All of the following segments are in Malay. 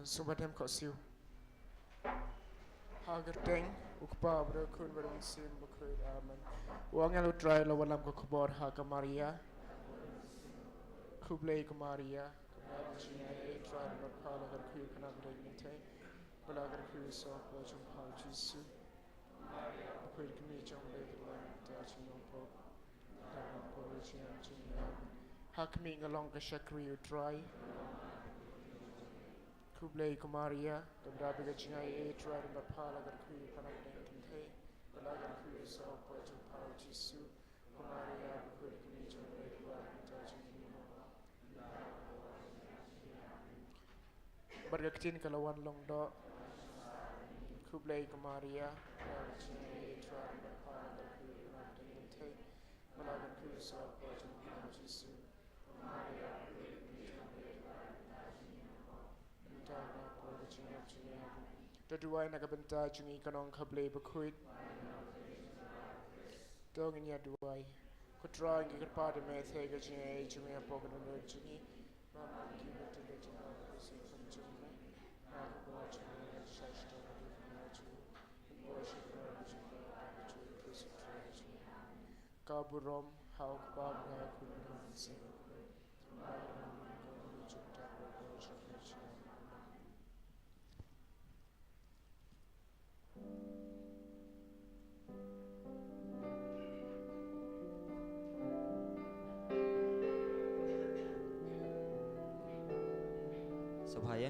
Sumbadem Kosiu. Hagerteng, Ukpa, Brakun, Sim, Bukud, Amen. Wangal dry Lawalam Kokobor, Haka Maria, Kuble Maria, Kamagina, Trial of Pala, Ku, Kanabate, Balagar Kuso, Bochum Palchisu, Quick Mijum, Lady Land, Dachino Pop, Polichian, Hakming along a Shakri dry. Kublai Kumaria, the Brabiga Chinai, Trident of Pala, the Kui, Panabang, Tay, the Lagan Kui, so Porto Parachisu, Kumaria, the Kui, Commission, Bargatin Kalawan Long Dot, Kublai Kumaria, the Chinai, Trident of Pala, the Kui, Panabang, Tay, the Lagan Kui, so Porto Parachisu, Kumaria, Daduai nagabenta jungi kanong kable bakuit. Dongin ya duai. Kutra ngi kerpada me thega jungi apogan no jungi. Mama kiba to the jungi kusi from jungi. Mama go jungi shashta no jungi. Worship no jungi kusi jungi. Kaburom hauk babga kunin sin. Supaya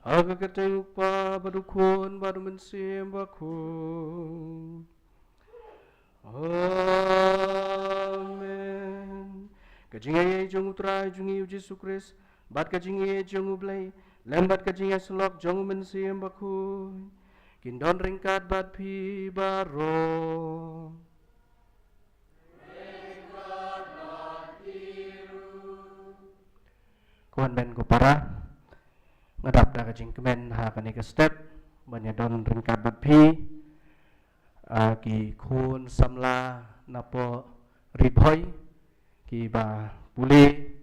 Agakateng pa badukun badumensim baku. Amen. Kajingai jong utrai jungi Yesus Kristus, bat kajingai jong ublai, lembat kajingai selok jong mensim baku. Kindon ringkat bat pi baro. Kuan ben ko para ngadap da kajing kemen ha kani ke step banyadon ringkat bat pi ki khun samla napo ribhoi ki ba puli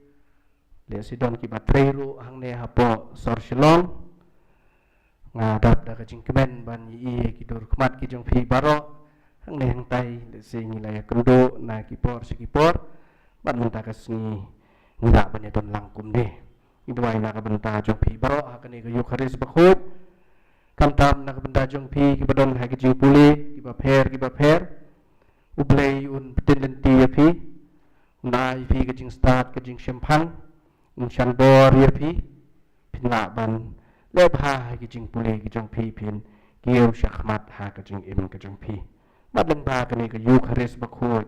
le sidon ki ba treru hang ne hapo sor shilong ngadap da kajing kemen ban yi ki dur khmat ki jong phi baro hang ne hang tai le sing la ya kendo na ki por sikipor ban mun ta kasni ngida banyadon langkum de Ibuai nak benda jong pi baro hakani ke yuk haris bakhut kam tam nak benda jong pi ki badon ha ki puli ki ba pher ublei un petin lenti ya pi nai pi ke jing start ke jing shempang un chan bor ya pi pinla ban leb ha ki jing puli ki jong pi pin kieu shakhmat ha ke jing im ke jong pi bad leng ba kani ke yuk haris bakhut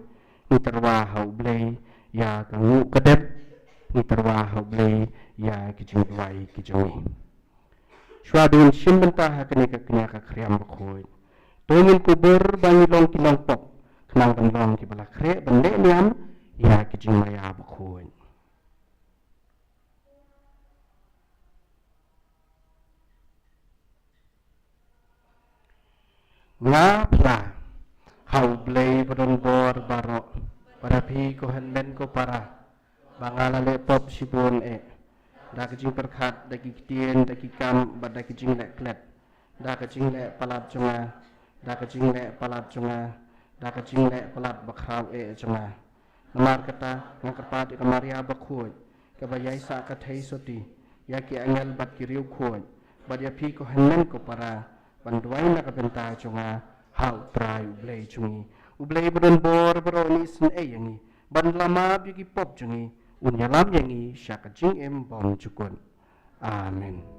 ni terwa ha ublei ya ka ngu kedep ni terwa ha ublei ya kijing wai kijing Swadun simbentah kini keknya kakriam bakoi. Tungin kubur bangi long kinong pok. Kenang penlong ki balak kre bende niam ya kijing maya bakoi. Ngapla hau blei padon bor barok pada pi ko hen ko para bangala le pop sipun da kijing perkhat da ki tien da ki kam bad da kijing le klet da kijing le palat junga da kijing le palat junga da kijing le palat bakhau junga namar kata ngakapat kamaria bakhoi kabayai sa ka thei soti ya ki angel bat ki riu khoi bad ya pi ko hen ko para banduai na kabenta chunga hau trai ublei chungi ublei bodon bor boroni sin yangi ban lama bi pop chungi unyalam yangi syaka jing bom chukun amen.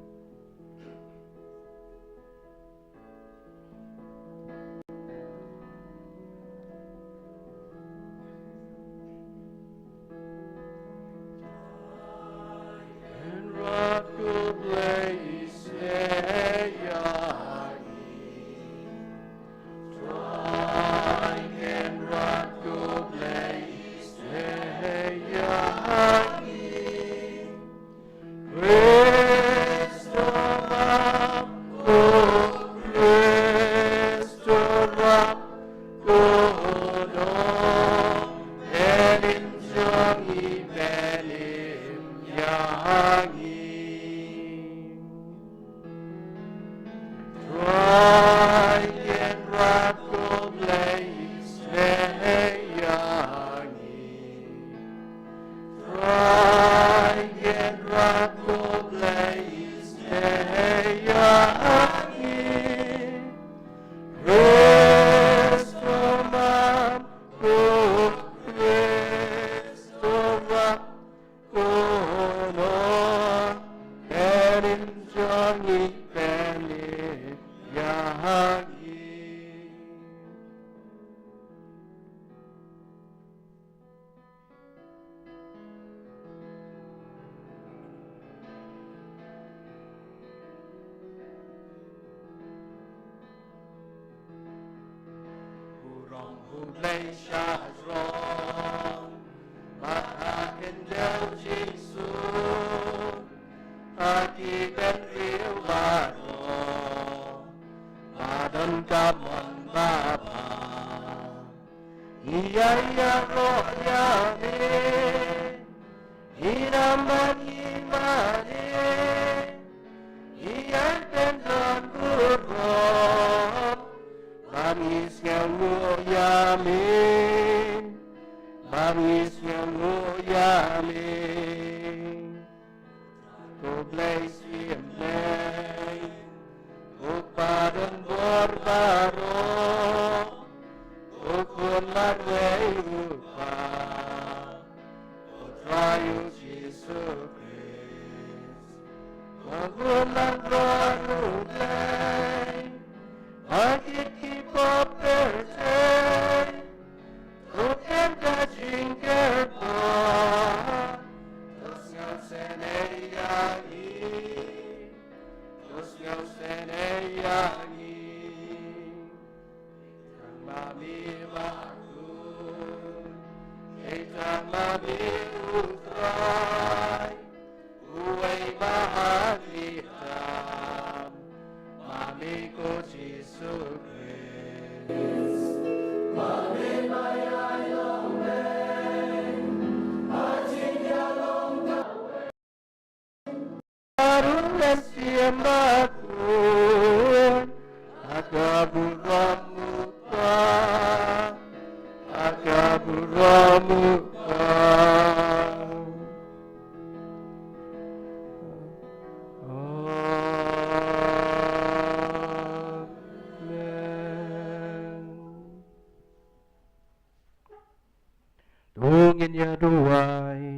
Dungin ya duai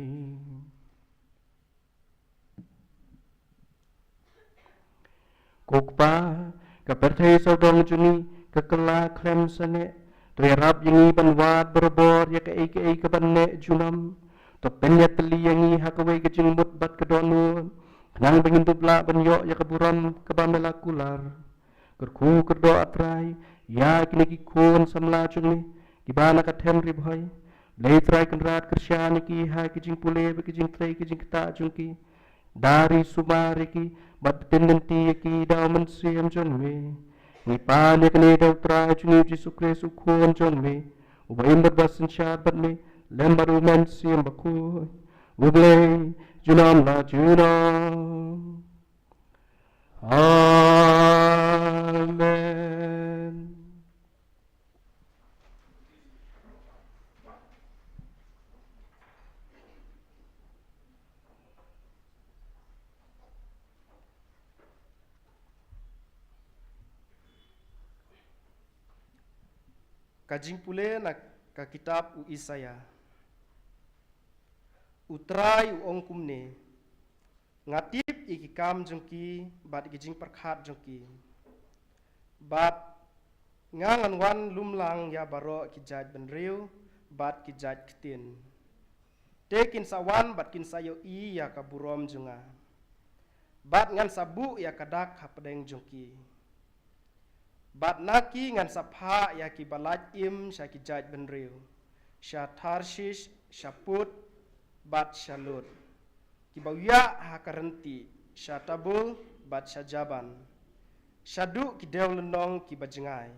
Kukpa Kaperthai saudong juni Kekela klem sene Terap yangi banwad berbor Ya ke kebanne junam Topen ya teli yangi Hakawai kejing mut bat kedonun Nang pengintup la penyok ya keburam kebamela kular. Kerku kerdoa trai, ya kini kikun samla cungni, kibana katem ribhai. Blei trai kenrat kersyani ki hai kijing pule kijing trai kijing keta cungki. Dari sumari ki bat tenenti ki dau mensiam jongme. Ni pan ya kini dau trai cungi Jesu Kristus kun jongme. Ubaim berbasin syabat me, lembaru mensiam baku. Ublei junam la junam. Amen. Kajing pule na ka kitab u Isaya. Utrai u ong kumne. Ngatip iki kam jongki bat iki jing perkhat jongki. Bat ngangan wan lumlang ya baro ki jaj benriu bat ki jaj ketin. Tekin sawan bat kin sayo i ya ka burom jonga. Bat ngan sabu ya kadak hapedeng jongki. Bat naki ngan sapha ya ki balaj im sya ki jaj benriu. Sya Tarshish, sya Put, bat syalut. Ki bawya ha karenti, sya Tabul, bat sya Jaban. Syadu ki dew lenong ki bajengai.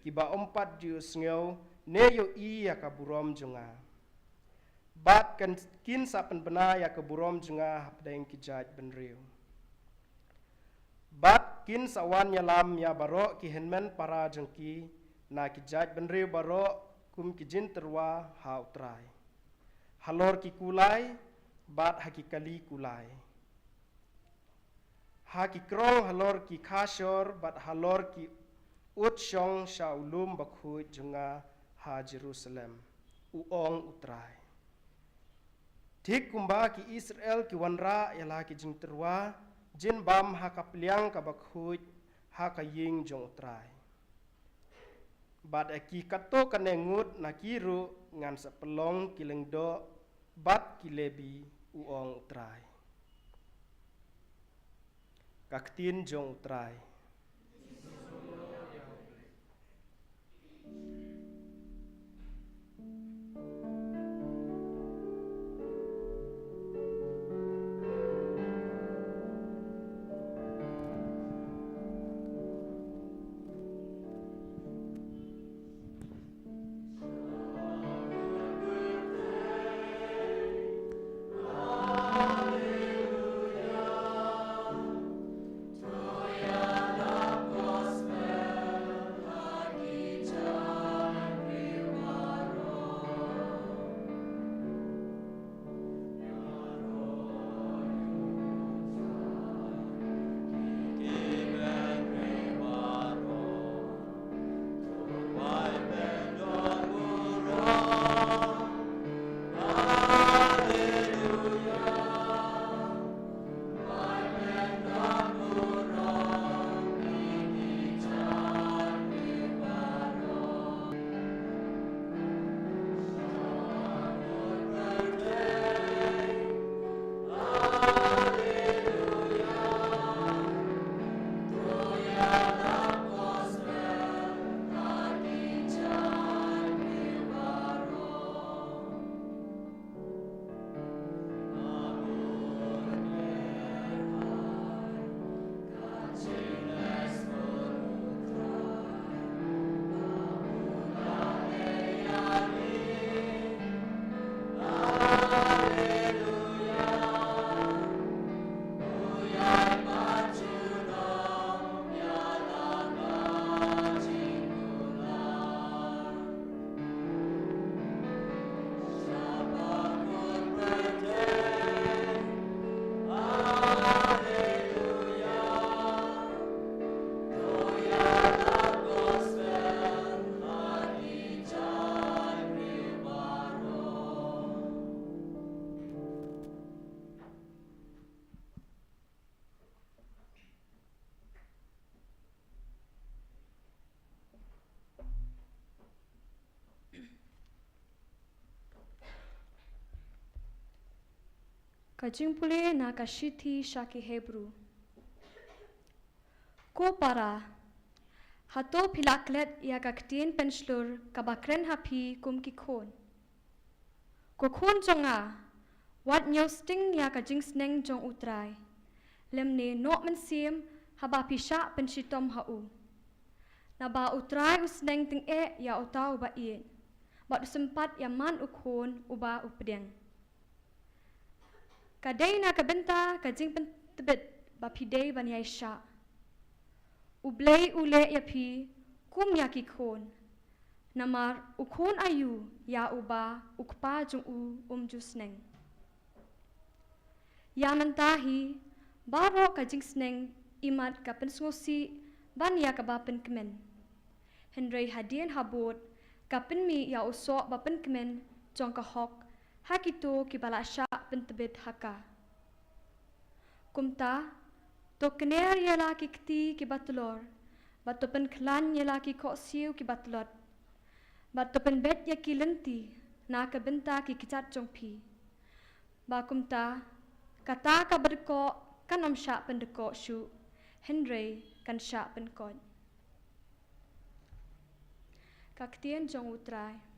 Ki ba ompat diu sngeu ne yo i ya ka burom jonga. Bat kan kin sapen bena ya ka burom jonga hapdeng ki jaj benriu. Bat kin sawan yalam ya baro ki henmen para jengki na ki jaj benriu baro kum ki jin terwa ha utrai. Halor ki kulai bat haki kali kulai. Haki krong halor ki khashor bat halor ki utsyong sya ulum bakhu junga ha Jerusalem uong utrai. Tik kumba ki Israel ki wanra yalah ki jing terwa jin bam ha kapliang ka bakhuj ha ka ying jong utrai. Bad aki kato kanengut na kiru ngan sepelong kilengdo bat kilebi uong utrai. Kaktin jong utrai. Hallelujah, to ya. Kajing pule na kashiti shaki Hebrew. Ko para hato pilaklet ya kaktin penslur kabakren hapi kum kikon. Ko kon jonga wat nyosting ya kajing sneng jong utrai. Lemne nok mensim haba pisha penshitom hau. Naba utrai usneng ting ya utau ba ien. Bat sempat ya man ukon uba updeng. Kadai na kabenta kajing pentebet ba pidei ban yaisha. Ublei ule ya pi kum ya kikon. Namar ukon ayu ya uba ukpa jung jusneng. Ya mentahi baro kajing sneng imat ka pensngosi ban ya ka bapen kemen. Hendrei hadien habot ka penmi ya usok bapen kemen jong ka hok hakito ki bala sya pentebet haka. Kumta to kener ya laki kti ki batlor bato pen klan ya laki kok siu ki batlot bato pen bet ya ki lenti na ka benta ki kicat jong pi. Ba kumta kata ka berko kan sya pendeko syu Hendrei kan sya penkon. Kaktien jong utrai.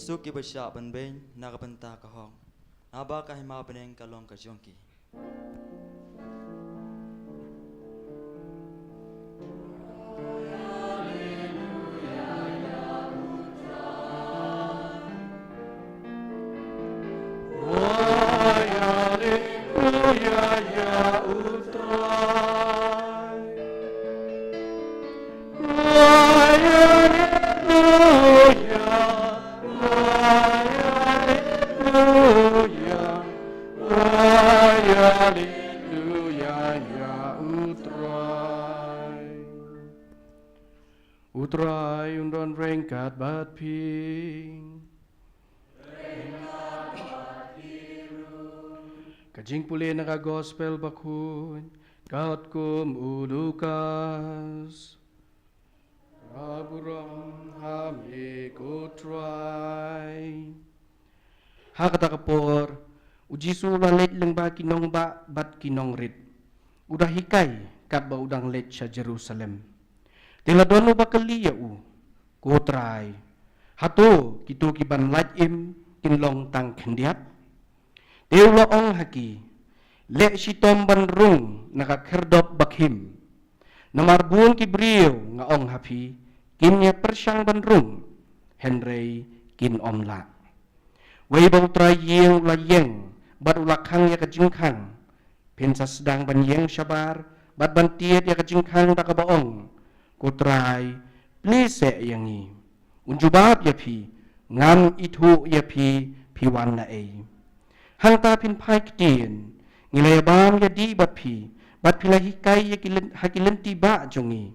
Suki bersyak ben nak bentah ke hong. Naba kahima beneng kalong ke jongki. Utrai undon rengkat bat ping. Kajing pule naka gospel bakun kaut kum ulukas. Raburam hamik utrai. Hakata kapor uji sula let leng ba kinong ba bat kinong rit. Udah hikai kat ba udang let sa Jerusalem. Tila dono bakali ya kotrai hato kitu kiban lajim kinlong tang kendiat teulo ong haki le sitom banrung nakakerdop bakhim namar buong kibriyo nga ong hapi kinya persyang banrung Henry kin omla way bau trai yeng layeng bat ulakhang ya kajingkhang pensa sedang ban yeng syabar bat bantiet ya kajingkhang takabaong kutrai plese yangi unjubab ya pi ngam itu ya pi piwan na ei hangta pin pai kitien ngilay bam ya di bat pi bat pila hikai ya hakilen tiba jongi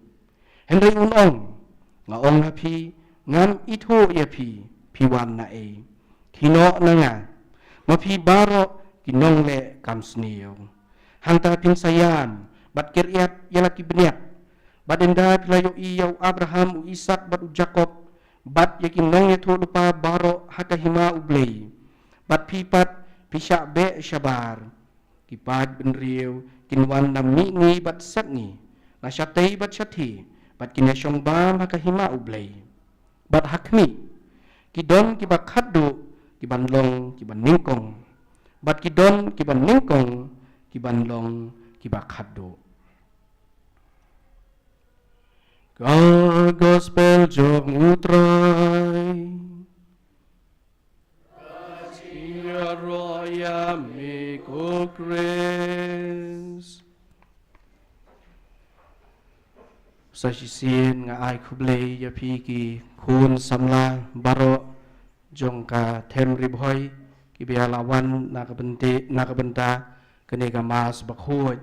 Henry unong nga ong hapi ngam itu ya pi piwan na ei kino na nga mapi baro kinong le kamsniyo hangta pin sayam bat kiriat ya laki beniak badenda pilayo iyaw Abraham u Isaac bat u Jacob bat yakin nang itu lupa baro hakahima ublay bat pipat pisyak be syabar kipat benriw kinwan namni bat satni nasyatay bat syati bat kinasyong bam hakahima ublay bat hakmi kidon kibat khaddu kibanlong kiban ningkong bat kidon kiban ningkong kibanlong kibat khaddu. Gospel jong utrai Kajia roya miko kres Sasisin nga ai kublei ya pi ki kun samla baro jong ka them ribhoi ki bialawan na kabenta kene ka mas bakhoi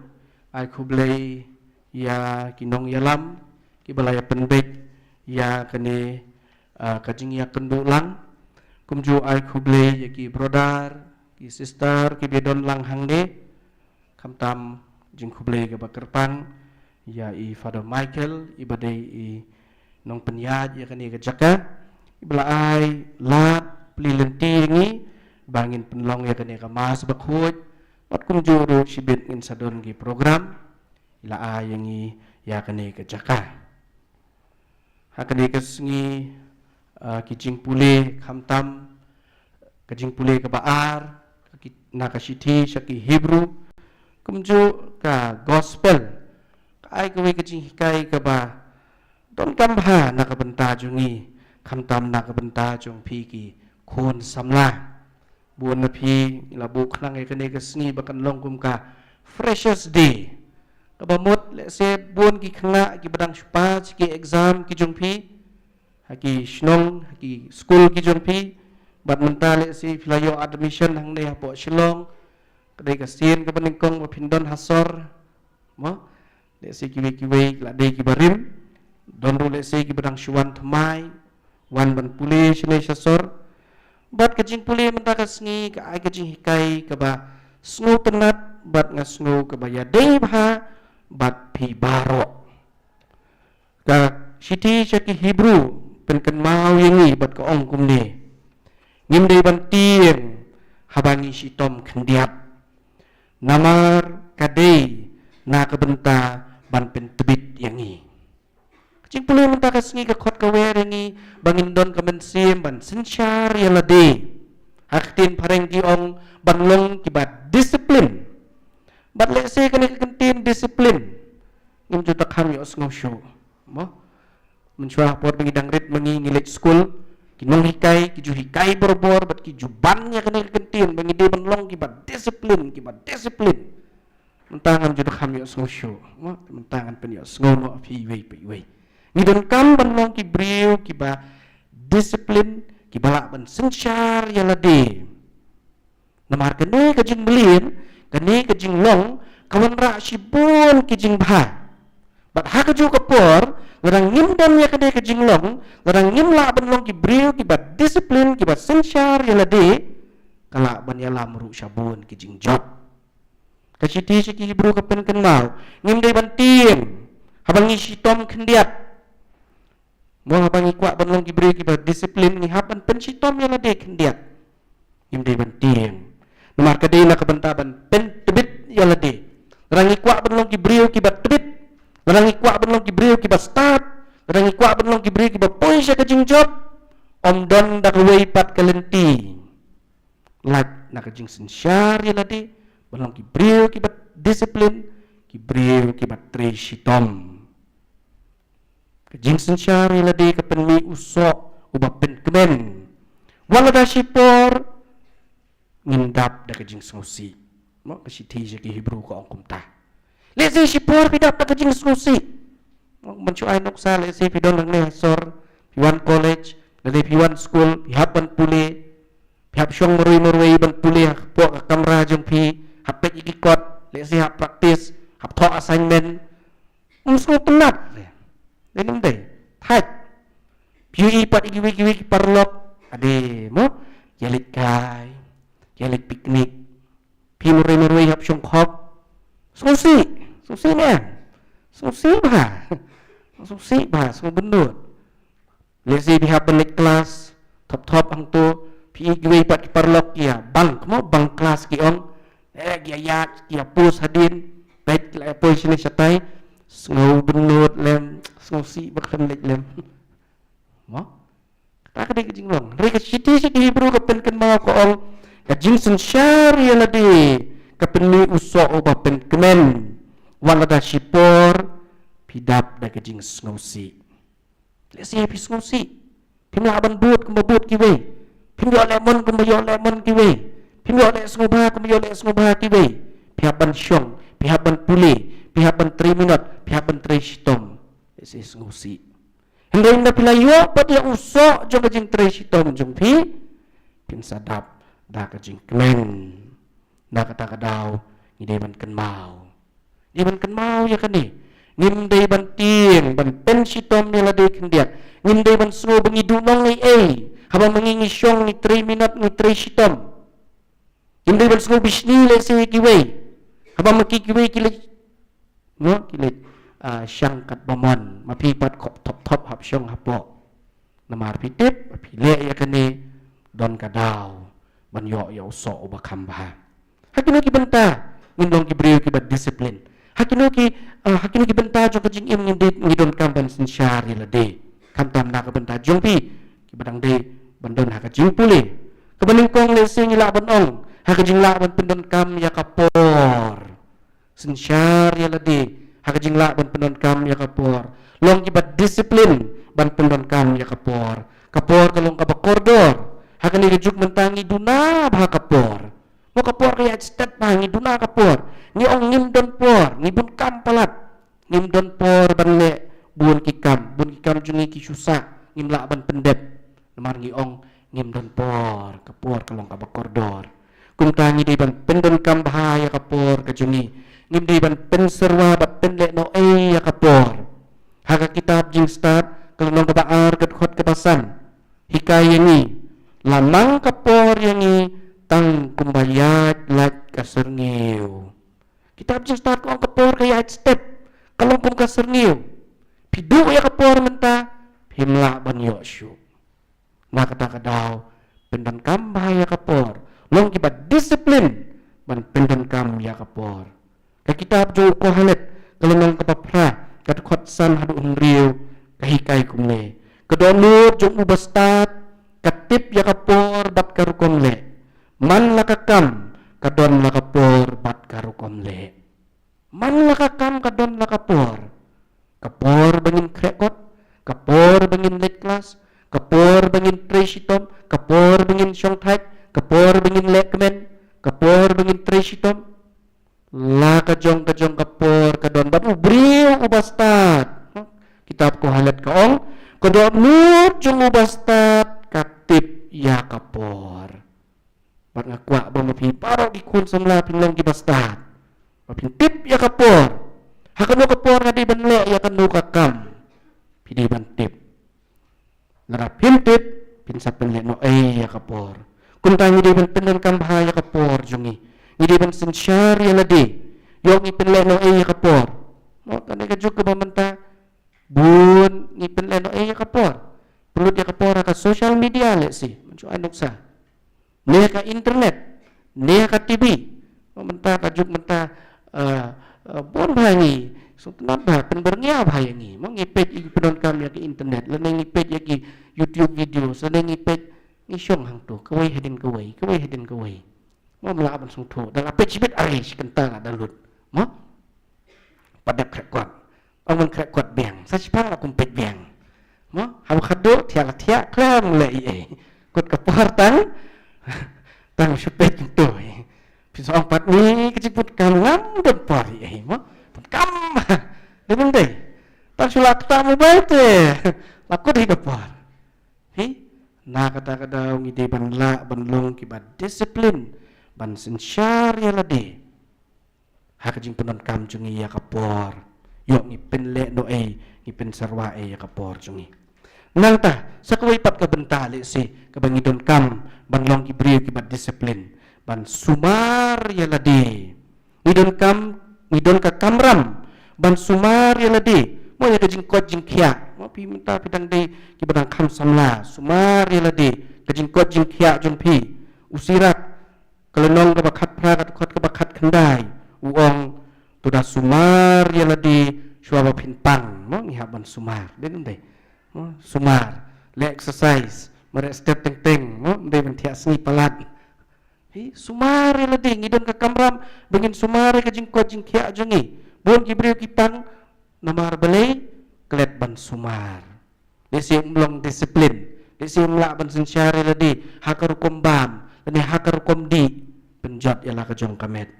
ai kublei ya kinong yalam ki balaya penbek ya kene kajing ya kendulang kumju ai kublei ya ki brodar ki sister ki bedon lang hangde kamtam jing kublei ka bakerpang ya i Father Michael i badai i nong penyat ya kene ka jaka ibla ai lat plilenti ngi bangin penlong ya kene ka mas bakhoi wat kumju ro sibit ngin sadon gi program ila ai yang i ya kene ka jaka hakane ka sngi kijing pule kamtam kajing pule ka baar na ka shiti shaki Hebrew kumju ka gospel ai kawe kajing hikai ka ba don kambha na ka benta jungi kamtam na ka benta jung pi ki khon samla buon na pi ila buk nang e kane ka sngi bakan long kum ka freshest day ka ba mot le se buon ki khna ki badang spa ki exam ki jung pi haki shnong haki school ki jong pi bat mentale si filayo admission hang ne hapo shilong kadai ka sin ka baningkong wa pindon hasor mo le si kiwe la dei ki barim don ro le si ki badang shuan thmai wan ban pule shine shasor bat ka jing pule menta ka sngi ka ai ka jing hikai ka ba snow tenat bat nga snow ka ba ya dei bha bat pi baro ka shiti shaki Hebrew penken mau yang ni bat ka ong kum ni ngim dei ban tieng habangi sitom kendiap namar kadei na ka benta ban pen tebit yang ni cing pule menta ka sngi ka khot ka wer yang bangin don ka mensim ban sensyar ya lade haktin pareng ki ong ban long ki bat disiplin bat le se ka ni kentin disiplin ngim juta kami os ngosho mo mencuah por mengidang rit mengingilit school kinong hikai kiju hikai borbor bat kiju bannya kena kentin mengide benlong kibat disiplin mentangan judo kami ososho mentangan penios ngono api wei ngidon kam benlong ki brio kiba disiplin kibala ban sensyar ya lade namar kene kajing belin kene kajing long kawan ra sibun kijing bah bat ha kaju kapor larang ngim dan ya kade kajing long larang ngim la ban long ki brio ki bat disiplin ki bat sensyar ya lade kala ban ya lam ru sabun ki jing job kaciti si ki Hebrew ka pen kenal ngim dei ban tiem habang isi tom kendiat mo habang ikwa ban long ki brio ki bat disiplin ni haban pen si tom ya lade kendiat ngim dei ban tiem nomar kade na ka bantaban pen tebit ya lade larang ikwa ban long ki brio ki bat tebit larang ikwa benlong ki brio ki ba start larang ikwa benlong ki brio ki ba poin sya kajing job om don dak wei pat kalenti lat na kajing sensyar ya ladi benlong ki brio ki ba disiplin ki brio ki ba tresitom kajing sensyar ya ladi ka penmi usok uba pen kemen wala da sipor ngindap da kajing sengusi mo kasiti sya ki Hebrew ko ongkum ta lese sipor pidap na kajing susi mencuai nuksa lese pidon lang sor piwan college dari piwan school pihapan pule pihap syong merui ban pule po ka kamera jong pi hapet ikikot lese hap practice hap to assignment musuh penat denum deh thaj piu ipat iki parlok ade mo yelit kai yelit piknik pi merui hap syong khop susi man susi bah semua bendut lesi pihak belik kelas top ang tu pi gue pat parlok ya bang kelas ki ong gia yak kia pus hadin baik la position satai semua bendut lem susi bakhan lek lem mo tak ada kejing long mereka siti Hebrew kapen mau ko ong kajing sensyar ya ladi kapenmi usok oba pen kemen wala da sipor pidap da kajing sngosi lesi pi sngosi pimla ban but kembut kiwe pimyo lemon kiwe pimyo le sngoba kiwe pihak ban syong pihak ban pule pihak ban 3 minute pihak ban 3 sitom Sis ngusi. Hindai na pilayo pat ya usok jong kajing tresitom jong pi pin sadap da kajing kmen. Da kata kadaw ngidai ban kenmau. Di ban kenmau ya kani. Ngimdai ban ting ban pensitom ya ladai kendiak. Ngimdai ban suo bangi dunong ai. Habang mangingi syong ni 3 minute ni tresitom. Ngimdai ban suo bisni le se kiwei. Habang makikiwei kilit no kilit syang kat bomon mapipat kop top hap syong hapo namar pitip pile ya kene don kadaw ban yo so ubakam bah hakino ki benta ngindong ki brio ki bad disiplin hakino ki benta jo kajing im ngidon kam ban sin syari lade kam tam na ka benta jong pi ki badang de bandon ha kajing pule kebaning kong le sing la ban ong ha kajing la ban pendon kam ya kapor sin syari lade hakajing la ban pendon kam ya kapor long kibat disiplin ban pendon kam ya kapor kalong kabakordor hakani rejuk mentangi duna bah kapor mo kapor kaya step pangi duna kapor ni ong ngim don por ni bun kam palat ngim don por ban le bun kikam jungi ki susah ngim la ban pendep namar ngi ong ngim don por kapor kalong kabakordor kum tangi di ban pendon kam bahaya kapor kajungi ngimdi ban penserwa bat penlek no ya kapor haka kitab jing start kalau nong kebaar kedkhot kebasan hikayat ni lamang kapor yang ni tang kumbayat lat kaserngiu kitab jing start kong kapor kaya step kalau kong kaserngiu pidu ya kapor menta himla ban yoshu na kata kadaw pendan kam bahaya kapor long kibat disiplin ban pendan kam ya kapor ka kitab jo ko halet kalonong kapapra kat khotsan hadu unriu kahikai kumle kedonut jo ubastat katip ya kapor bat karukomle man lakakam kadon lakapor bat karukomle man lakakam kadon lakapor kapor bangin krekot kapor bangin late class kapor bangin tresitom kapor bangin syongthak kapor bangin lekmen kapor bangin tresitom la kajong kapor kadon bat ubriu ubastat kitab ko halat kaong kadon nut jong ubastat katip ya kapor bat ngakwa ba mapi paro ikun samla pinlong kibastat mapin tip ya kapor hakano kapor ngadi banle ya kanu kakam pidi ban tip larap hintip pinsap penle no ya kapor kuntangi di ban penden kam bahaya kapor jongi ngidi ban sensyar ya ladi yung ipinleno ay kapor mo tani ka juk ba manta bun ipinleno ay kapor perlu dia kapor ka social media le si mencu anuk sa ne ka internet ne ka TV mo menta ka juk menta bon bhangi so tenat ba penbernya bhangi mo ngipet ipidon kam ya ke internet le ngipet ya ki YouTube video so ngipet ni syong hang tu kawai hedin kawai mo melaban sung tu dan apa cibit arish kentara dalut mo pada krekot orang krekot biang sasipang la kumpet biang mo haw khadu tiang tia klam le kut kapor tang supet tu pisau empat ni keciput kalam dan pari mo pun kam demang deh tan sulak tamu baite lakut hi kapor hi na kata kadaw ngide ban la ban long kibat disiplin ban sensyar ya lade hakajing penon kam jungi ya kapor yok ngi penle no ngi pen sarwa ya kapor jungi nang ta sakawai pat ka bentale si kabangidon kam ban long ki brio ki bat disiplin ban sumar ya lade ngidon ka kamram ban sumar ya lade mo ya kajing kot jing khia mo pi minta pidang de ki badang kam samla sumar ya lade kajing kot jing khia jun pi usirat kelenong kebakat prakat kot kebakat kendai uong tuda sumar ya ladi suaba pinpang mo ngihaban sumar den deh sumar le exercise mere step teng mo de mentia sni palat hi sumar ya ladi ngidon ka kamram bengin sumar ka jing kot jing khia jongi bon gibril kipang namar belai kelet ban sumar desi umlong disiplin desi umla ban sensyare ladi hakar kombam dan hakar komdi penjat ialah kejong kamet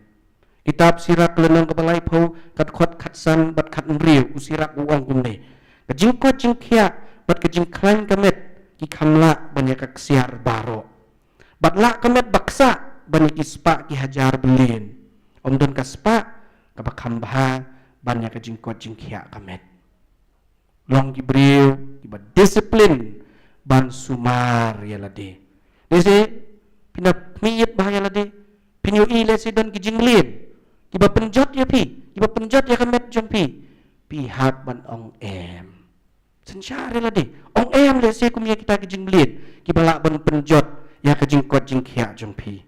kitab sirak lenong kepalai pau kat khot khatsan bat khat mriu usirak uang kumne Kajing kot jing kia bat kajing klan kamet ki kamla banyak kaksiar baro. Bat la kamet baksa banyak ispa ki hajar belin. Om don kaspa kabakam baha banyak kajing kot jing kia kamet. Long gibriu ki bat disiplin ban sumar ya lade. Desi pinap miyit bahaya lade. Pinyu ile si don ki jing lin. Ki ba penjot ya pi. Ki ba penjot ya kamet jong pi. Pihak ban ong em. Sensyari lah di. Ong em le se kumia kita ke jing belit. Ki balak ban penjot ya ke jing kot jing kia jong pi.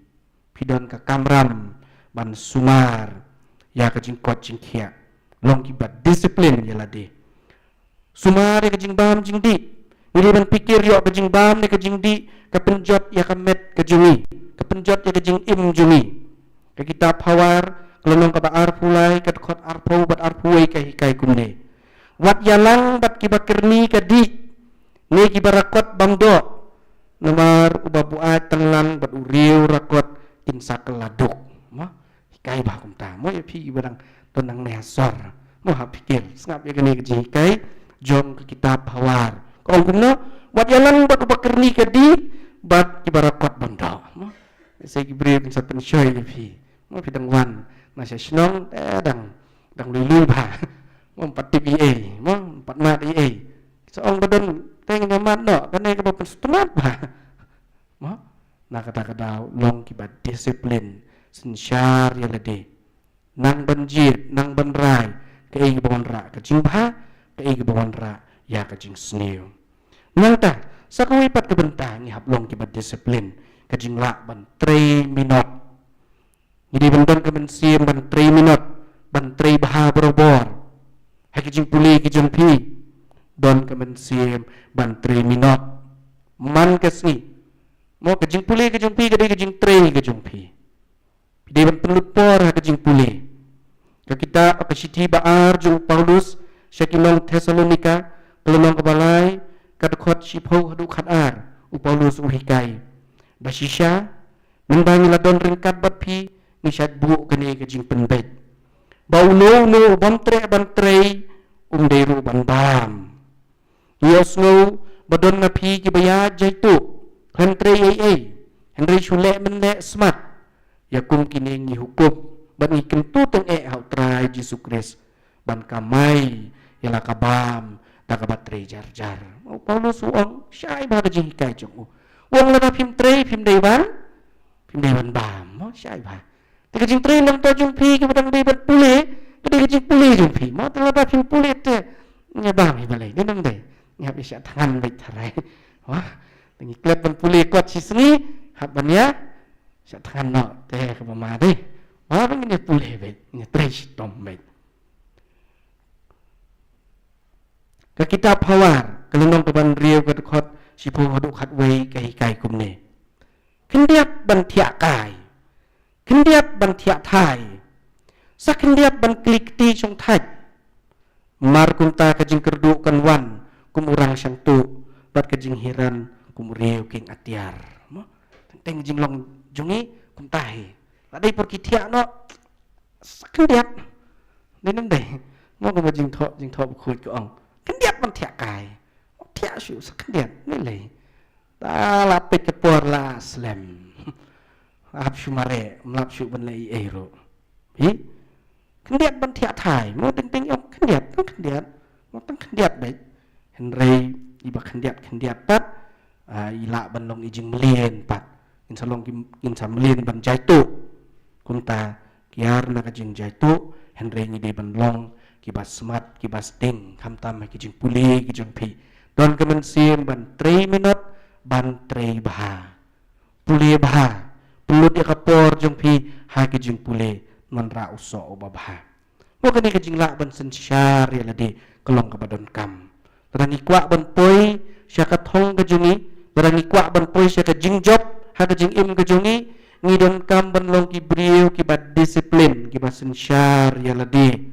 Pidon ka kamram ban sumar ya ke jing kot jing kia. Long ki bat disiplin ya lah di. Sumar ya ke jing bam jing di. Ini ban pikir yo ke jing bam ya ke jing di. Ke penjot ya ke met ke jungi. Ke penjot ya ke jing im jungi. Ke kita pawar kelonong ka ba arpulai ka kot arpo bat arpuai ka hikai kunne. Wat yalang bat kibakerni kadi ni kibarakot bangdo nomor ubabuat tenlang bat uriu rakot kinsak laduk ma hikai bah kumta mo ya pi barang tonang nesor mo ha pikir sengap ya kene keji hikai jom ke kitab hawar ko kumno wat yalang bat ubakerni kadi bat kibarakot bangdo mo saya kibri kinsak penshoy ya pi mo pidang wan masih senong dang lulu bah empat TPA, empat mat EA. Seorang badan tengah mat no, karena kebapan setemat bah. Nak kata long kibat disiplin, sensyar ya lade. Nang banjir, nang banrai, kei kebawan ra, kecing bah, kei kebawan ra, ya kecing snew. Nang ta, sakui pat kebentang hap long kibat disiplin, kecing lak ban 3 minut. Jadi bendan kemensim ban 3 minut, ban 3 bah berobor. Hai kijing puli kijing pi don kemensim ban 3 minut man kesni mo kijing puli kijing pi kadi kijing 3 kijing pi di ban penlupor ha kijing puli ka kita akasiti baar jung Paulus syakilong Tesalonika kelomong kebalai kadkhot sipau hadu khatar u Paulus uhikai basisya membangi ladon ringkat bat pi ni syat bu kene kijing penbet baulo no bantre umderu ban bam yosno badon ngapi ki baya jaitu hentre henry shule menle smart yakum kini ngi hukum ban ikin tuteng hau trai Yesus Kristus ban kamai yala kabam takabatre jar Paulus uang syai ba ji kai jong uang la phim dewan bam mo syai ba Tiga jing train lang to jung pi ke badang bebat pule, kedi jing pule jung pi. Mau terlaba pin pule te. Nya ba mi balai, denang dai. Nya bisa tangan baik tarai. Wah, tengi klep ban pule kot si seni, hab ban ya. Sa tangan no te ke mama dai. Wah, ban nya pule baik, nya trace tom baik. Ka kitab hawar, kelunong ke ban riau ke kot si pu haduk khat wei ke hikai kumne. Kendiap ban tiak kai. Kendiap ban tiak thai sak kendiap ban klik ti trong thai mar kumta kajing kerdu kan wan kum urang sang tu bat kajing hiran kum riu king atiar mo teng jing long jungi kum tahi ladai por ki tiak no sak kendiap nenang dai mo kum jing tho khoi ko ong kendiap ban tiak kai tiak shu sak kendiap ni le ta la pit ke por la slam ap shumare mlap shu ban lai ero hi kendiat ban tiak thai mo ting yok kendiat mo tang kendiat dai henrei iba kendiat pat ila ban long ijing melien pat in salong in sam melien ban jaitu kunta kiar na kajing jaitu henrei ni de ban long kibas smart kibas ting kham tam ki jing puli ki jing pi don kemen sim ban 3 minut ban 3 bah puli bah pulut ya kapor jong pi ha ki jing pule man ra uso obabha mo kani ka jing la ban sensyar ya ladi kelong ka badon kam rangi kwa ban poi sya ka thong ka jungi rangi kwa ban poi sya ka jing job ha ka jing im ka jungi ngi don kam ban long ki brio ki bad disiplin ki bad sensyar ya ladi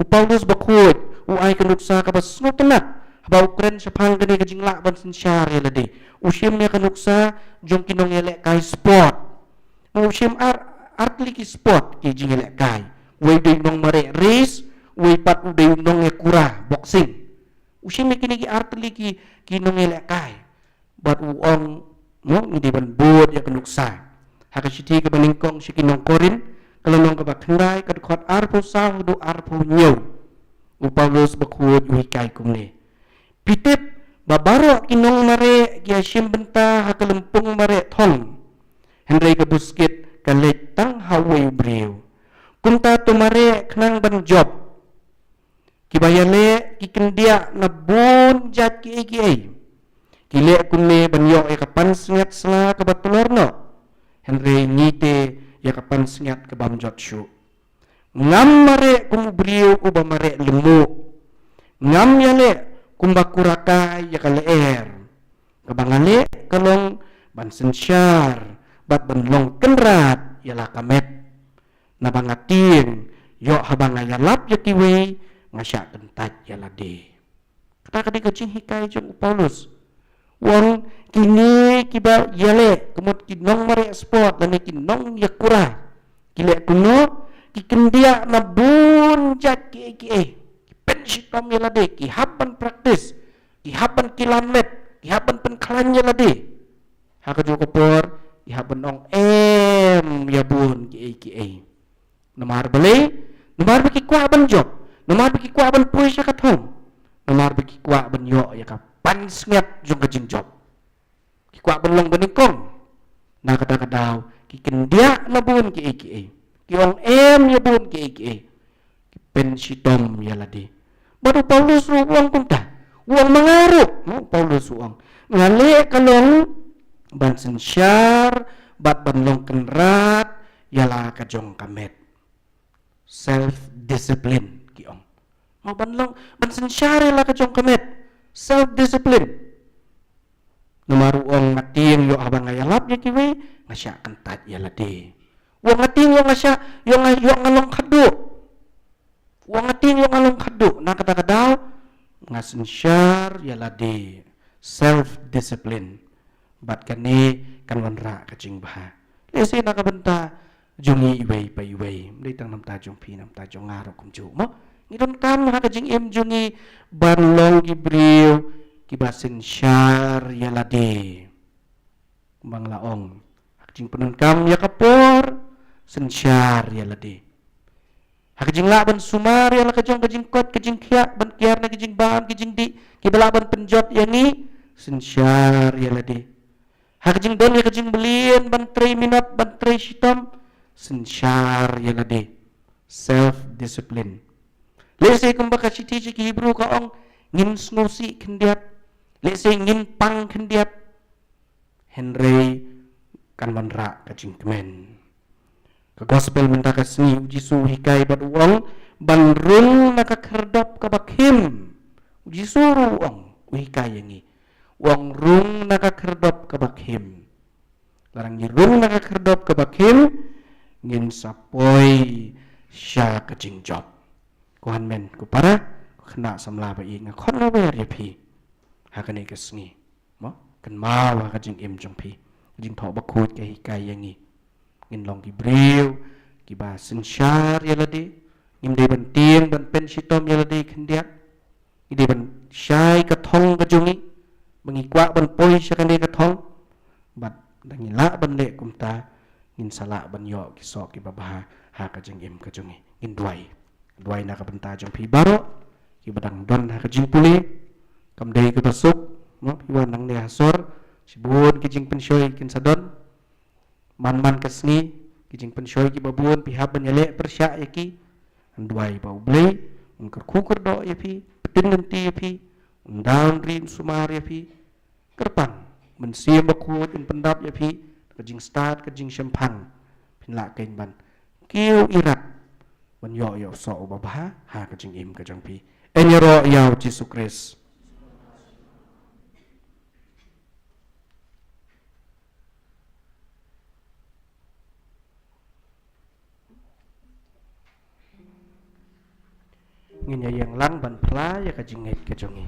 u Paulus bakut u ai ka nuksa ka bas nutenat ba Ukren sapang kani ka jing la ban sensyar ya ladi usim nya ka nuksa jong kinong elek kai sport usim artli ki sport ki jing elek kai wei dei nong mare race wei pat dei nong e kura boxing Usim kini ki artli ki nongele kai. Bat uong mo ngidi ban buat ya kenuksa. Haka siti ke baningkong si kinong korin kalau nong ke bakhendai ke dekot arpo sah do arpo nyaw. Upawlos bakhuat uhikai kumne. Pitip babaro kinong mare ki asim benta haka lempung mare thong. Henry ke buskit ke letang hawai breu. Kumta tumare kenang ban job. Kibayale kikendia na bun jat ki ai. Kile kunne banyo e kapan sengat sela ke batulorno. Henry ngite ya kapan sengat ke bamjot syu. Ngam mare kum briu uba mare lemu. Ngam yale kum bakuraka ya kaleer. Kabangale kalong ban sensyar bat banlong kenrat ya la kamet. Na bangating yo habangaya lap ya kiwe ngasya kentat ya lade. Kata kadi kecing hikai jong Paulus. Wong kini kiba yale kemut kinong mare sport dan kinong yakura. Kile kuno kikendia na bun jat ki pensitom ya lade ki haban praktis ki haban kilamet ki haban penkalan ya lade. Haka jo kopor ki haban ong ya bun ki Nomar beli nomar beki kwa ban job nomar beki kwa ban puy sa kathong nomar beki kwa ban yo ya ka pan sngat jong ka jing job ki kwa ban long baningkong na kata kadaw ki kendia na bun ki ong ya bun ki pen sitom ya ladi baru Paulus ruang kunta uang mengaruh no Paulus uang ngale kalong ban sensyar bat ban long kenrat yala ka jong kamet self discipline ki ong mau banlong ban sensyare la ka jong kamet self discipline numaru ong mating yo abang ayalap ya kiwe ngasya kentat ya lade wong mating yo ngasya yo ngalong khadu wong mating yo ngalong khadu na kata kadaw ngasensyar ya lade self discipline bat kane kan wanra ka jing bah lesi na ka benta jungi iway pa iway ditang nam ta jong pi nam ta jong ngaro kum ju mo ngidon kam ha ka jing em jungi banlong ibriu kibasin syar ya lade bang laong ha jing penun kam ya kapor sensyar ya lade ha jing la ban sumar ya la ka jing kot ka jing khia ban kiar na ka jing bam ka jing di kibala ban penjot ya ni sensyar ya lade ha jing don ya ka jing belien ban 3 minute ban 3 sitom sensyar ya lade self discipline lese kumbaka siti ki Hebrew ka ong ngin snosi kendiat lese ngin pang kendiat Henry kan manra ka jingkemen ka gospel menta ka sni Jisu hikai bat uang banrung naka kerdap ka bakhim Jisu uang hikai yangi uang rung naka kerdap ka bakhim larang rung naka kerdap ka bakhim ngin sapoi sya kecing job kuhan men ku para ku kena samla ba i ngakon la ber ya pi ha kane kesngi mo kan ma wa kecing im jong pi jing tho ba khut ke hikai yangi ngin long ki breu ki ba sensyar ya lade ngim de ban tieng ban pen sitom ya lade khendiat ngide ban syai ka thong ka jungi bangi kwa ban poi sya kane ka thong bat dangila ban le kumta ngin salak ban yo kisok ki babah ha ka jeng im ka jungi ngin duai na ka benta jong pi baro ki badang don ha ka jing puli kam dei ka basuk no pi wan nang ne hasor sibun ki jing pensyoy kin sadon man kesni ki jing pensyoy ki babun pi ha ban yale persya yaki duai ba ublei ungker kukur do ya pi petin nanti ya pi undang rin sumar ya pi kerpang mensiam bakut in pendap ya pi kajing start kajing sempang pinla kain ban kiu irat ban yo so babah ha kajing im kajang pi enyero yau Yesus Kristus ngin ya yang lang ban pla ya kajing ngait kajongi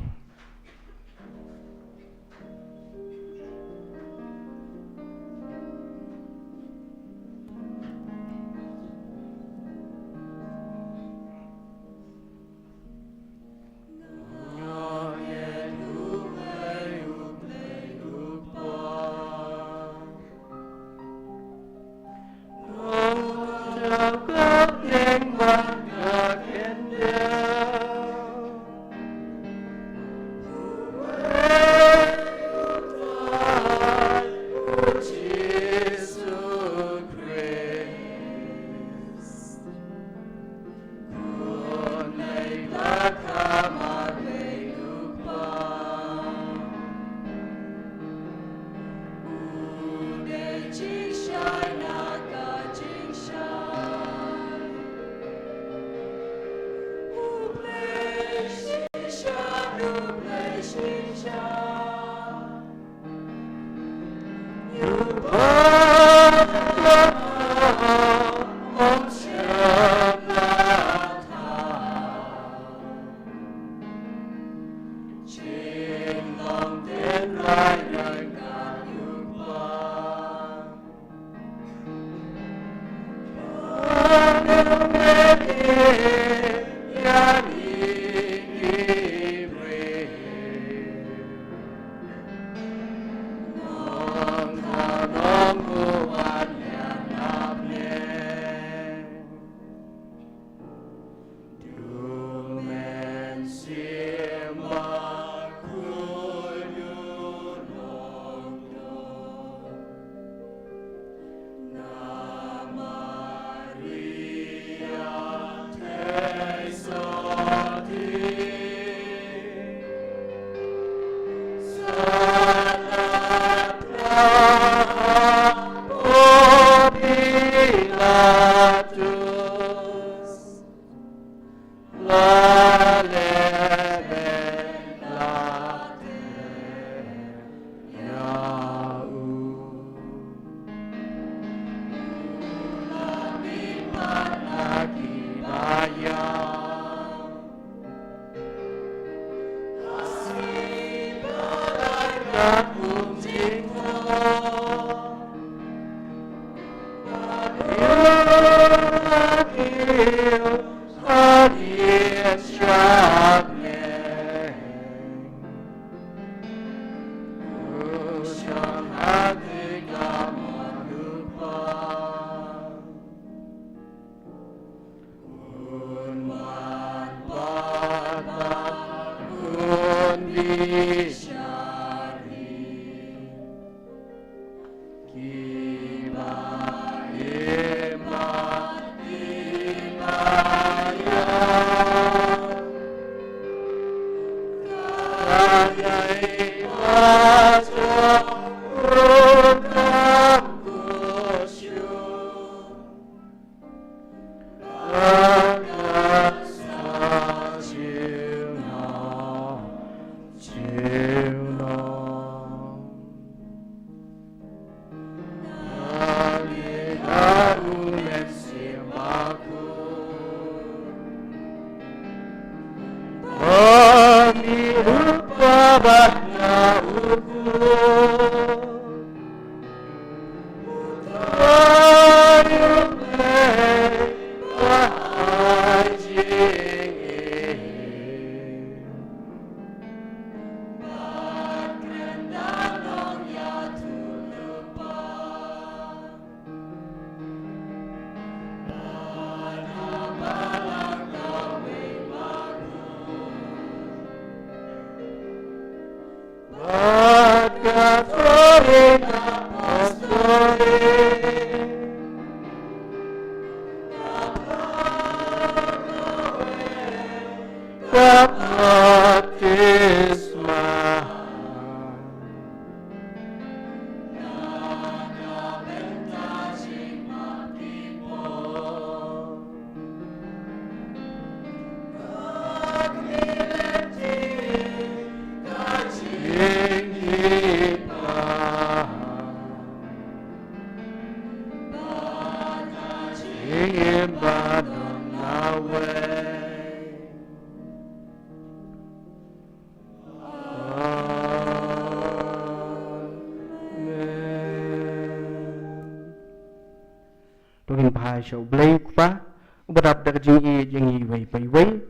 Tuhin bahai syau blay kupa berap dak jing i jing i wei pai wei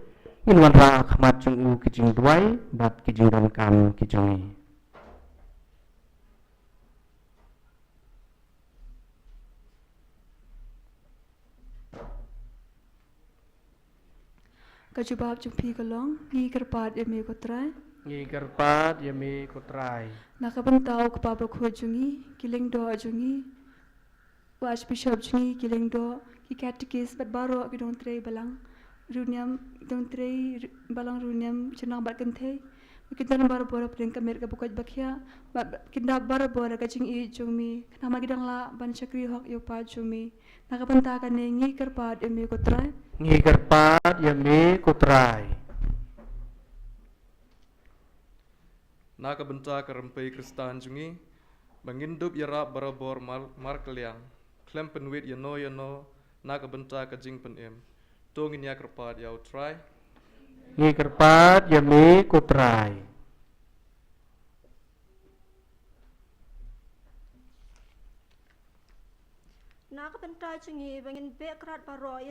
in wan ra khmat jing u ki jing duai bat ki jing don kam ki jing i kajubab jumpi kalong ngi kerpat eme kotrai ngi kerpat yami kutrai nakabentau kepabak hujungi kileng do jungi Archbishop jungi kileng do ki katekis bat baro ki dong trei balang runiam dong trei balang runiam cenang bat kentei kita baru baru pering kamer ka bukat bakya kita baru baru kacing I jumi nama gidang la ban chakri hok yo pa jumi nakabenta ka ngi kerpat eme kotrai ngi kerpat yami kutrai Naka benta kerempai kristan jungi mengindup yarap barabor markeliang klem penwit yano naka benta kajing penem tongin ya kerpat yau try ngi kerpat yami kutrai Naka bentai jungi bangin be kerat baro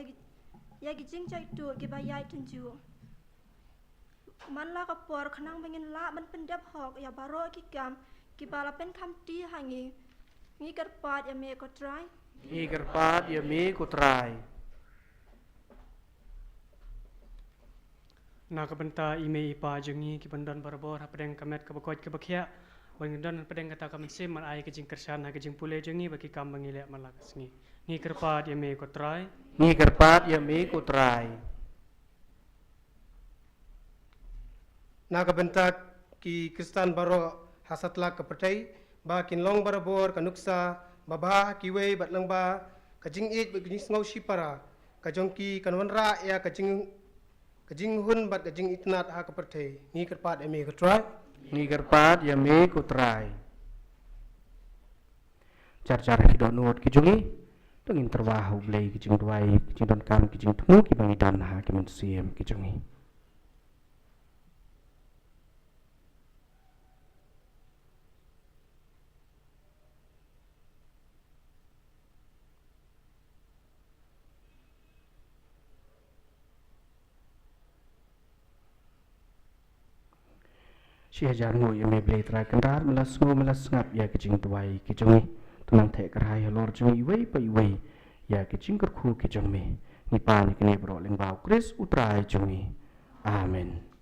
ya gijing cai tu gibayai tunju man la kapor khanang bangin la ban pendep hok ya baro kikam kibala pen kamti hangi ngi kerpat ya me kotrai ngi kerpat yami kutrai Nakabenta ime ipa jungi ki bandan barbor pedeng kamet kabakot kabakya bandan pedeng kata kamensim man ai kejing kersan ha kejing pule jungi bagi kam bangile malakas ngi kerpat yame kotrai ngi kerpat yami kutrai Nakabenta ki Kristan baro hasatla kepertai ba kinlong barabor kanuksa babah kiwe batlang ba kajing it kajing ngau shipara kajongki kanwanra ya kajing hun bat kajing itnat ha kepertai ngi kerpat eme kotrai ngi kerpat yami kutrai car hidon nuot kijungi dongin terwahu blei kijing duai kijing don kam kijing temu ki bangi dan ha kimen siem kijungi Sia jangu ya me blei trai kendar melas ngap ya kicing tuai kicungi tunang te kerai lor jungi iwei pa iwei ya kicing kerku kicung me ni pan kini bro leng bau kris utrai jungi amen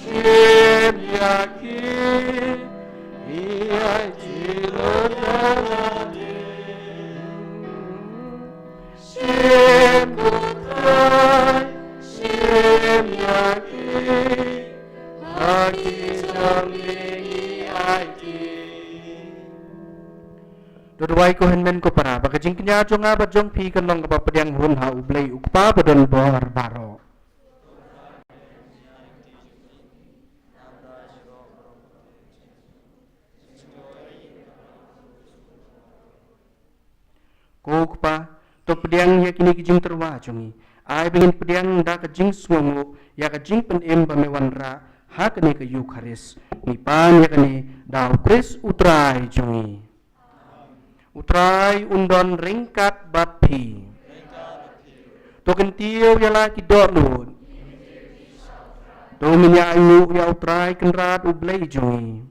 Ship yakin wai ko hen men ko para ba kajing knya jonga ba jong phi kan long ka padiang hun ha ublei ukpa badon bor baro ko ukpa to padiang ya kini kijing terwa jongi ai bengin padiang da kajing sungu ya kajing pen em ba mewanra ha kene ka yu kharis ni pan ya kene dau kris utrai jongi utrai undon ringkat bapi token tiyo yala ki dorlun to minya ayu ya utrai kenrat ublei jongi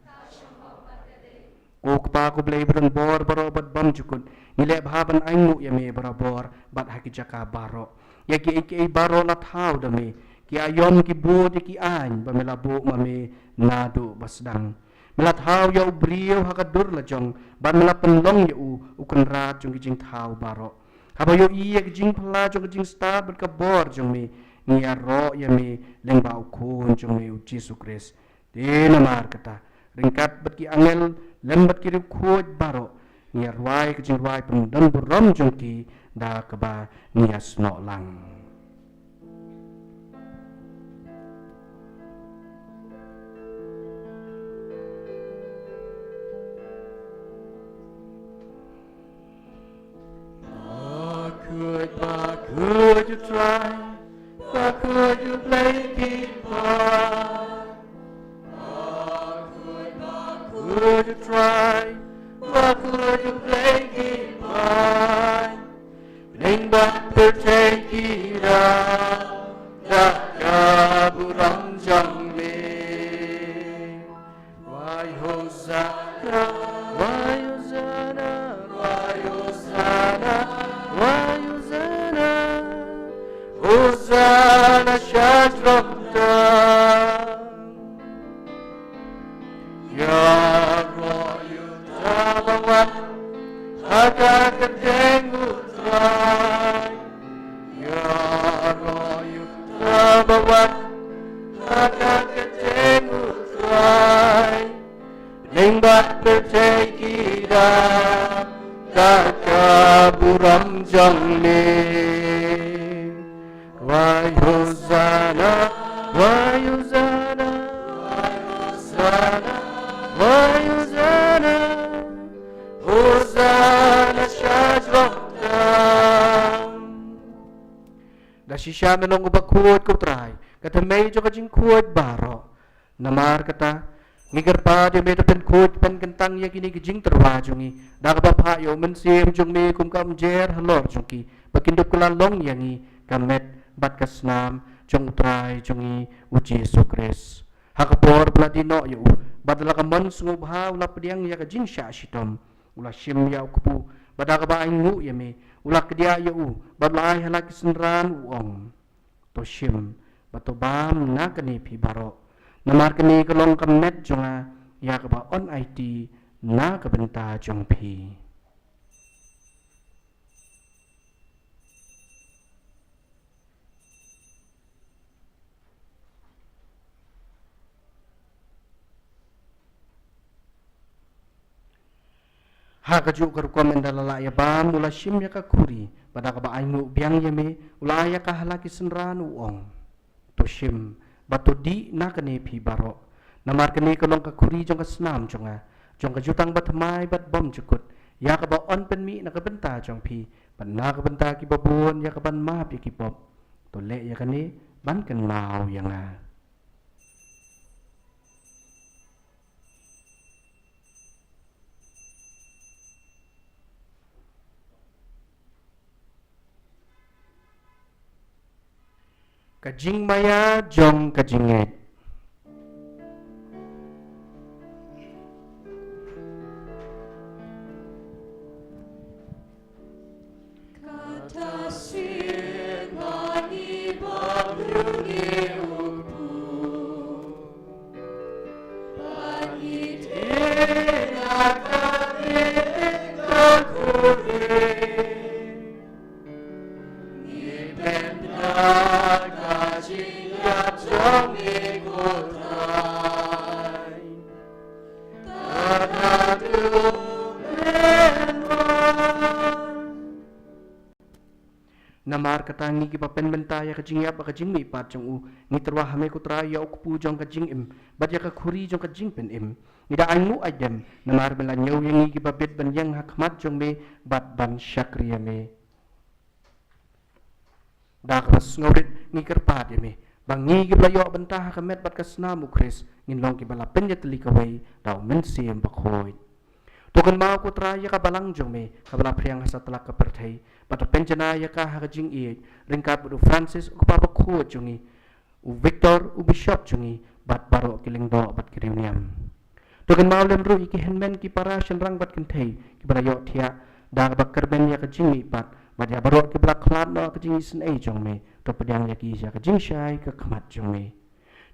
ko kpa ko blei bron bor baro bat bam jukut nile bhaban aingu ya me barabor bat haki jaka baro ya ki baro na thau da me ki ayom ki bod ki an ba me labo ma me nadu basdang melat hau ya ubrio hakadur la jong ban melat penlong ya u kenrat jong kijing thau baro haba yo iya kijing pla jong kijing star ber kabor jong me ngia ro ya me leng ba ukun jong me u Jesu Kris de namar kata ringkat bet ki angel lembat ki khoj baro ngia ruai kijing ruai pen dan buram jong ki da kaba ngia sno lang could you try? Or could you play guitar? Could you try? Or could you play guitar? Ning bat bercakira, dah kaburang jangme. Why Hosanna? Why Hosanna? Why Hosanna? Why Hosanna? Hosanna Shadramta Ya Royu Tabawat Hagakateng Utray Ya Royu Tabawat Hagakateng Utray Lingbat bercakira Kakaburam jangme Why Hosanna, why Hosanna, why Hosanna, why Hosanna, Hosanna Shadramta. Da shisha melong ubakut ko try, kata medyo kajing kuat baro, namar kata ngigar pa di medo pen kuat pen kentang ya kini kajing terwajungi, da kabapa yo mensim jung me kum kam jer halor jungki, bakindup kulalong yangi kamet bat kasnam jong trai jongi u Jesu Kris hakapor bladino yu badala kamon sungub ha ula pediang ya kajing sha shitom ula shim ya kupu badaka ba aingu ya me ula kedia ya u badla ai halaki senran uong to shim bato bam na kani pi baro namar kani kalong kamet jonga ya ka ba on IT na ka benta jong pi ha kaju kar komenda lala ya bam ula shim ya ka kuri pada ka ba aingu biang ya me ula ya ka halaki senran uong to shim batu di na kane pi baro namar kane kalong ka kuri jong ka snam jonga jong ka jutang bat mai bat bom jukut ya ka ba on pen mi na ka benta jong pi ban na ka benta ki babun ya ka ban ma pi ki pop to le ya kane ban kan mau ya nga kajing maya jong kajinget kata singani babyuni upu bagi tena kare kakure ni benda trong ego trai ta tu lên katangi ki papen benta ya kajing ya ba kajing mi pat jong u ni terwa hame kutra ya ukpu jong kajing im bat ya ka khuri jong kajing pen im ni da angu adem namar bela nyau yang ki babet ban yang hakmat jong me bat ban syakriya me da kas ngaurit ni kerpat ya me bangi ki blayo benta hakamet bat kasna mu kris ngin long ki bala pen ya teli kawai dau men siem bakhoi Tukan mau kutra ya ka balang jong me kabala priang hasa telak ka perthai pada penjana ya ka hajing i ringkat bu Francis ku papa khu jungi u Victor u Bishop jungi bat baro kiling do bat kiruniam Tukan mau lem ru iki henmen ki para shenrang bat kenthai ki bala yo thia da ba kerben ya ka jingi bat ya baro ki bala khlad no ka jingi sen ai jong me to pedang ya ki ya ka jing shai ka khmat jong me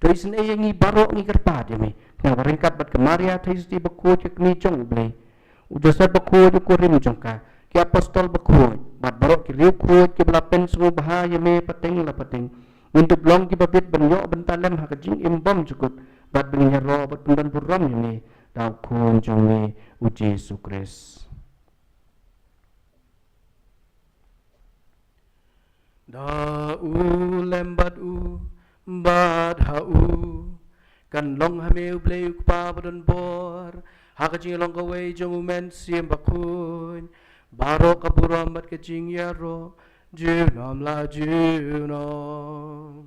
to isen ai ngi baro ngi kerpat ya me na ringkat bat kemaria thais ti baku ki ni jong blai Ujasa baku ju kurim jongka ki apostol baku bat barok ki riu ku ki belapen sungu bahaya me pateng la pateng untuk long ki babit benyo bentalem ha kajing imbam jukut bat bengnya ro bat pendan buram me dau kun jong me uji sukres da u lembat u bat ha u kan long ha me blei pa badon bor Hakajing long kawai jong umen siem bakun baro kapuram bat kajing yaro junom la junom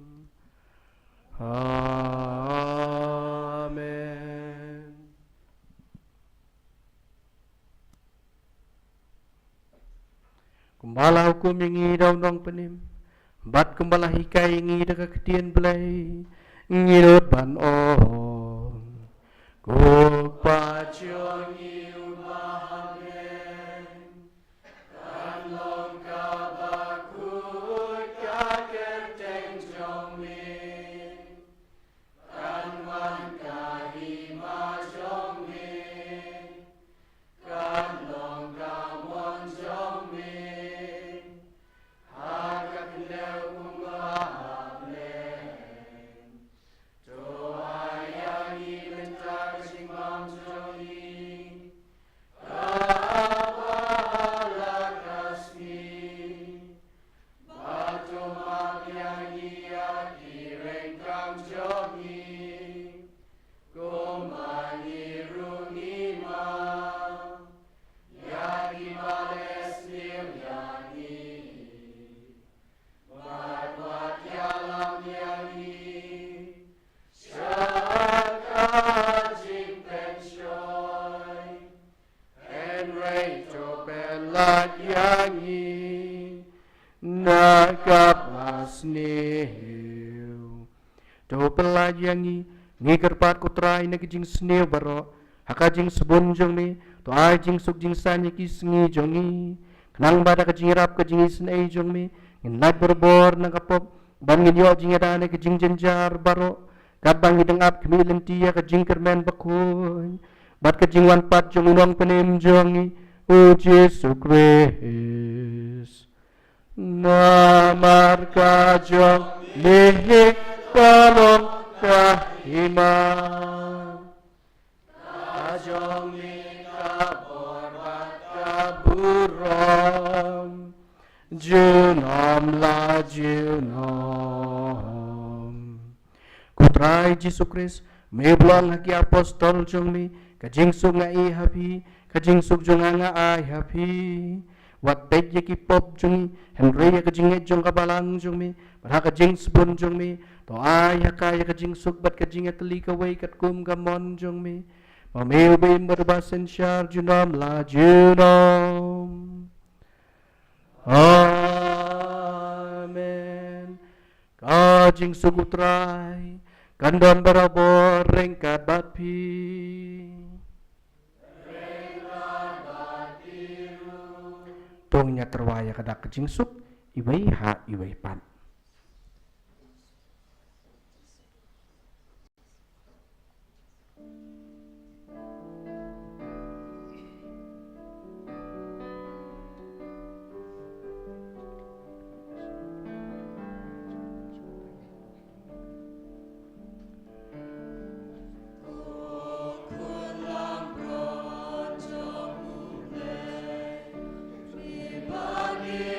Amen Kumbala hukum yang daw nong penim bat kumbala hikai yang daga ketien belai ngirut ban Kupacungi umahamen kan long kabakut kakerteng jongmin kan wan kahima jongmin kan long kamon jongmin hagak leu umahamen doayangi yangi nakap sneu to pelajangi ngigerpat kutrai nagijing sneu baro hakajing sebon jong me to ajing sugjing sanya kisngi jongi kenang bada kajing rap kajing snei jong me ngin lat berbor nangapop ban ngin yo jing ada kajing jenjar baro kabang ngidengap kemilen tia kajing kermen bakun bat kajing wan pat jong unong penem jongi O Jesu Kristus namar kajong lihik kalong kahimang kajong mikabor bat kaburom junom la junom kutrai Jesu Kristus meblong haki apostol jong mi kajing sungai habi kajing suk jong anga ai happy wat tek ye ki pop jong henry ye kajing jong kabalang jong mi bar kajing spun jong mi to ai haka ye kajing suk bat kajing atli ka wei kat kum gamon jong mi ma me be merbasen shar junom la junom amen kajing suk utrai kandon barabor rengkat bat pi tongnya terwaya kadak kejing suk iwai ha iwai pan Bani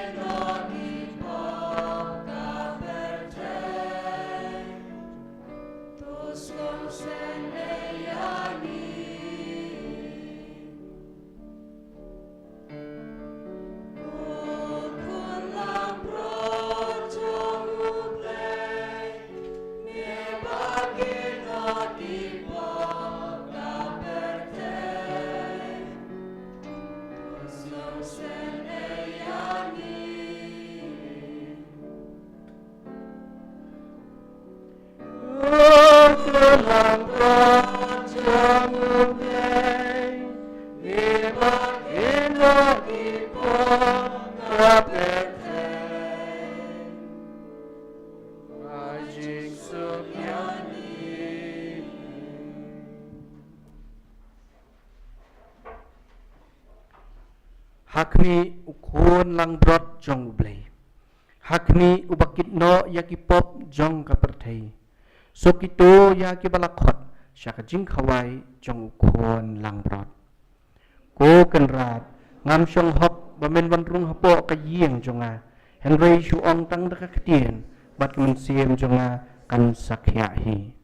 Hakni ukun lang brot jong ublay. Hakni ubakit no yakipop jong kapertay. So kito yakibalakot siya kajing kaway jong ukun lang brot. Ko kenrat ngam syong hop bamen bandrung hapo kayeng jonga. Henry syuong tang dakakatien bat kemensiam jonga kan sakyahi.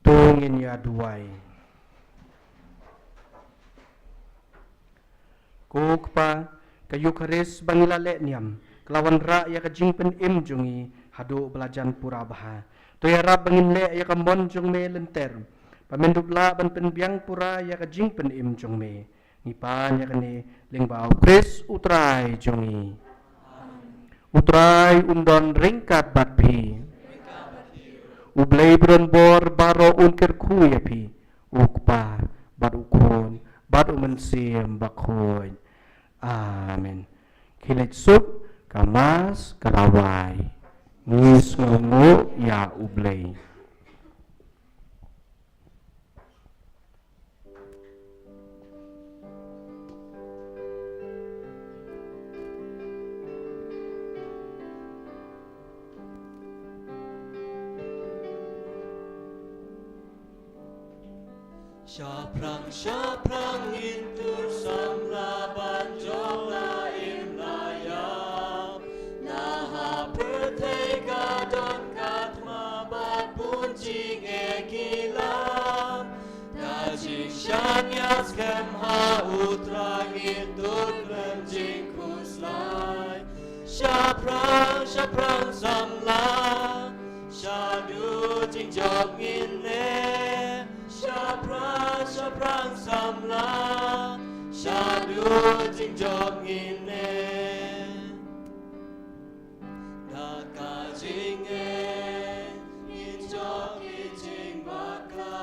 Tungin ya duai. Kukpa kayu keris bangilale niam. Kelawan ra ya kajing pen im jungi hadu belajan pura baha. Tu ya rab bangin le ya kambon jung me lenter. Pamendup la ban pen biang pura ya kajing pen im jung me. Nipan ya kene lingbau kris utrai jungi. Utrai undon ringkat batpi. Ublay bor baro unkir kuya pi. Ukpa bat ukon bat umensim bakhoy. Amen. Kilit sup kamas kalawai. Ngis ngungu ya ublay. Syaprang intur samla banjol la im layam Naha pertega don katma bat pun jing ekilam Dajing syanyas kem ha utrang intur klem jing kuslai Syaprang samla Syadu jing jog inne Syaprang samla Syadu jing jog inne Daka jing in jog jing bakla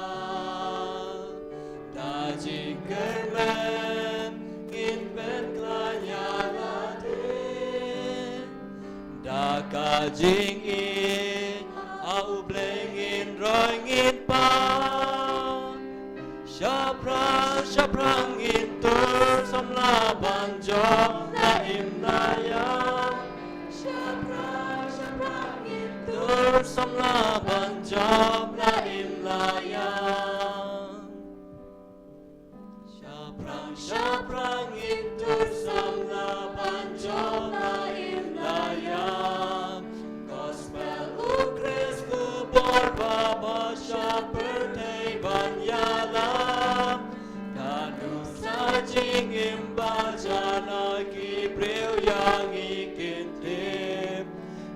Da jing kermen in ben klanya lade Daka jing in au bleng in roing in pa Syaprang intur samla banjol la im layam Syaprang intur samla banjol la im layam Syaprang intur samla banjol la im layam Gospel ukris kubor baba syaperte banyalam Jing imbaca lagi beliau yang ikintip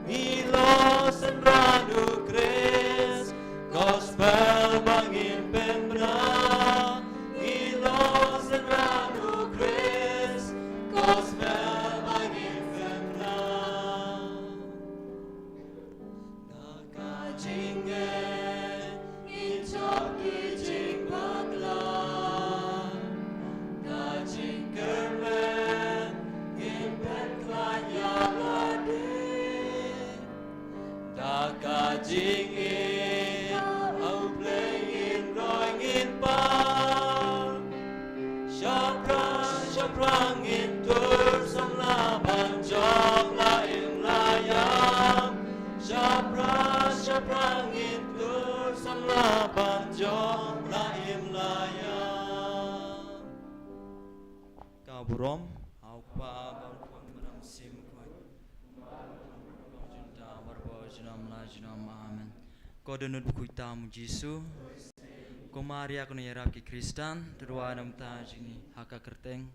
Milo senranu kris Gospel bangin pembra Milo senranu kris Gospel bangin pembra Naka jingen Injok kijing bakla Jing in, au playing, drawing in bar. Syaprang intur samla banjol la im layam. Syaprang intur samla banjol la im layam. Kau burom, au pa balkon menang sim kuat. Amen. Kau denut buku hitam Yesus. Kau Maria kau nyerap ki Kristen. Terua nam taj ini haka kerteng.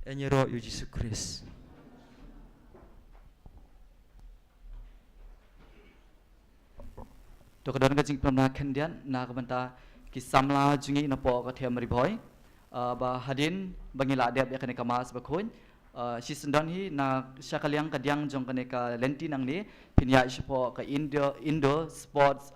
Enyero yu Yesus Kristus. Tok don kajing pramna kendian na kabanta ki samla jungi na po ka thiam riboy. Ba hadin bangila deb yakane kamas bakhoin. Si sendan hi na syakaliang kadiang jong kaneka lenti nang ni pinya ispo ka Indo Sports